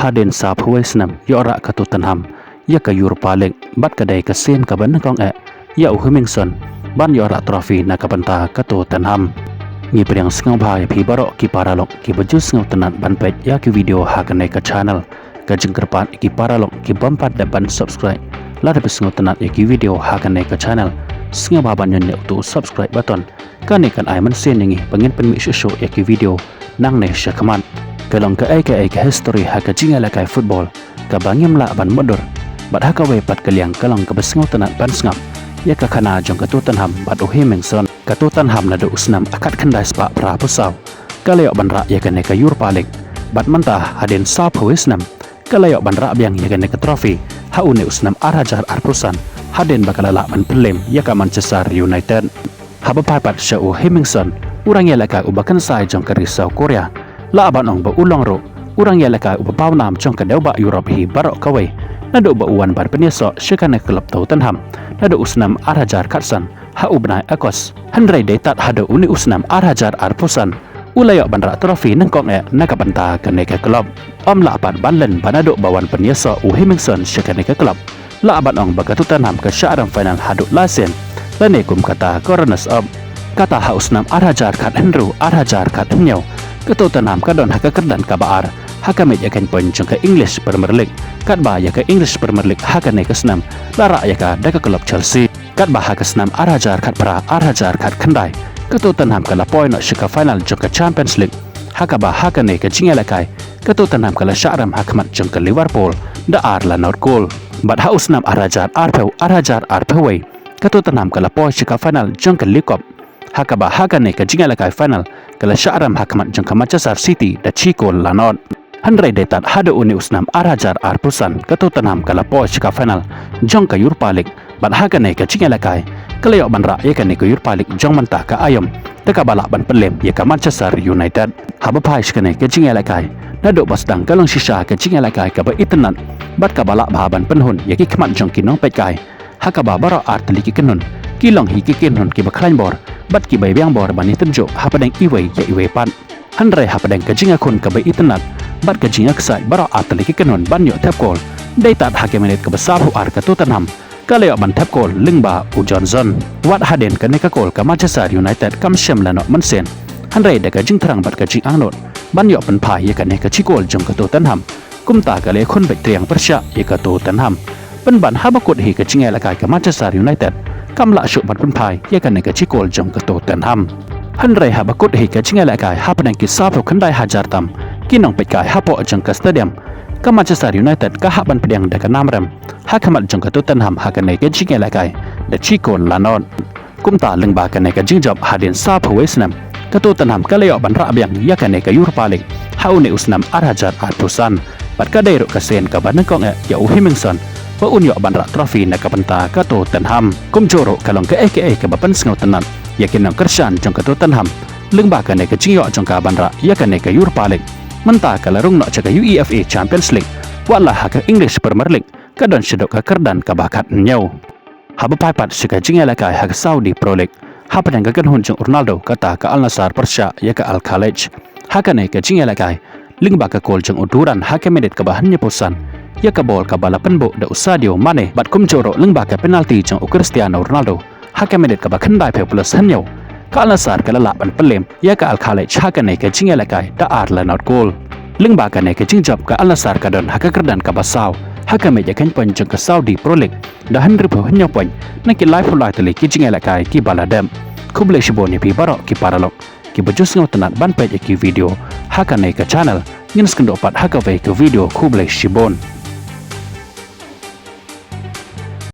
Hadien sa phuai Snem Rah ka Tottenham Iaka Europa League bat kadai ka sen ka ban kong ya Himingson ban Rah trophy na kabanta ka Tottenham ngi priang sngau bhai phi barok ki paralok ki bajus ngau tenan ban pet ya ki video hakanai ka channel ka jengkerpan ki paralok ki bampat da ban subscribe la da besngau tenan ya ki video hakanai ka channel sngau ba ban nyen tu subscribe button kan ikan ai man sen ngi pengin pen mi show ya ki video nang ne syakaman kalong ka history haka jingala kai football ka bangim la ban modur bat haka we pat kaliang kalong ka besngau tenan ban sngap ya ka khana jong ka Tottenham bat Himingson ka Tottenham na do usnam akat khandai spa pra pusau kaleo ban ra ya ka ne ka Europa League bat manta Hadien sa phuai Snem kaleo ban ra biang ya ka ne ka trophy ha une usnam arajar arpusan Hadien bakalala ban pelem ya ka Manchester United haba pat shau Himingson urang ya la ka ubakan sai jong ka risau Korea la aban ong ba ulong ro urang ya la ka ubapaw nam jong ka deu ba Europe hi barok kawai nado ba uwan bar penyeso syekane klub Tottenham nado usnam arajar katsan ha ubnai akos handrai detat hado uni usnam arajar arpusan ulayo banra trophy nangkong nakabanta kane ka klub la apan banlen banado bawan penyeso Himingson syekane ka klub la aban ong baga Tottenham ka syaram final hado lasen lane kum kata corners up kata ha usnam arajar kat Andrew arajar kat nyau ke Tottenham kadon haka kerdan ka baar haka me yakan poncong ke English Premier League kat ba ya ke English Premier League haka ne ke Snem lara ya ka da ke klub Chelsea kat ba haka Snem arajar kat para arajar kat khandai ke Tottenham kala point shika final jong ke Champions League haka ba haka ne ke jingela kai ke Tottenham kala syaram hakmat jong ke Liverpool da ar la not goal bat ha usnam arajar arpewai ke Tottenham kala point shika final jong ke League Cup haka ba haka ne ke jingela kai final kala syaram hakmat jong ke Manchester City da Chico lanot handrai detat hada uni usnam arajar arpusan ke Tottenham kala poch ka final jong ka Europa League bat haka ne ka jingela kai kala yo ban ra ya ka ne ka Europa League jong manta ka ayom ta ka bala ban pelem ya ka Manchester United haba pais ka ne ka jingela kai nado basdang kalong shisha ka jingela kai ka ba itenan bat ka bala baban penhun ya ki kmat jong kinong pet kai haka ba bara artli ki kenun kilong hi ki kenun ki ba khlain bor bat ki bai biang bor bani tenjo hapadang iwei ya iwei pan handrai hapadang ka jinga kun ka bai itenat bat ka jinga ksai bara atli ki kenun ban yo tap goal dai tat hakemenet ka besar hu ar ka Tottenham kaleo ban tap goal lingba u Johnson wat Hadien ka ne ka goal ka Manchester United kam shem la no mansen handrai da ka jing thrang bat ka jing angnot ban yo pen phai ya ka ne ka chi goal jong ka Tottenham kumta ka le khon bai triang persya ya ka Tottenham pen ban habakut hi ka jinga la kai ka Manchester United kam la shu bat pen phai ya ka ne ka chi goal jong ka Tottenham handrai habakut hi ka jinga la kai hapadang ki sapu khandai hajar tam kinong pet kai hapo jong ka stadium ka Manchester United ka haban pedang da ka namram hakamat jong ka Tottenham hakane ka jinga la kai da Chico lanon kumta lengba ka ne ka jingjop Hadien sa phuai Snem ka Tottenham ka leo ban ra biang ya ka ne ka Europa League haune usnam arajar arpusan bat ka dai ro ka sen ka ban kong ya Himingson wa unyo ban ra trophy na ka panta ka Tottenham kum joro kalong ka ka bapan sngau tenan ya kinong kersan jong ka Tottenham lengba ka ne ka jingyo jong ka ban ra ya ka ne ka Europa League menta ka larung no cha ka UEFA Champions League wala ha ka English Premier League ka don shedok ka kerdan ka bakat nyau haba paipat shika jingela ka ha ka Saudi Pro League ha padang ka hun jong Ronaldo kata ka Al Nassr Persya ya ka Al Khalej ha ka ne ka jingela ka lingba ka kol jong uduran ha ka medet ka bahan nyeposan ya ka bol ka bala penbo da Sadio Mane bat kum joro lengba ka penalti jong Cristiano Ronaldo ha ka medet ka ba khandai pe plus hanyo ka Al Nassr ka la ban pelem ya ka Al Khalej ha ka ne ka jingela ka da ar la not goal lengba ka ne ka jingjop ka Al Nassr ka don ha ka kerdan ka basau ha ka me ya kan pon jong ka Saudi Pro League da hanru pe hanyo pon na ki live live tele ki jingela ka ki baladam kuble shiboni pi barok ki paralok ki bajus ngau tenat ban pe ki video ha ka ne ka channel ngin skendo pat ha ka ve ke video kuble shibon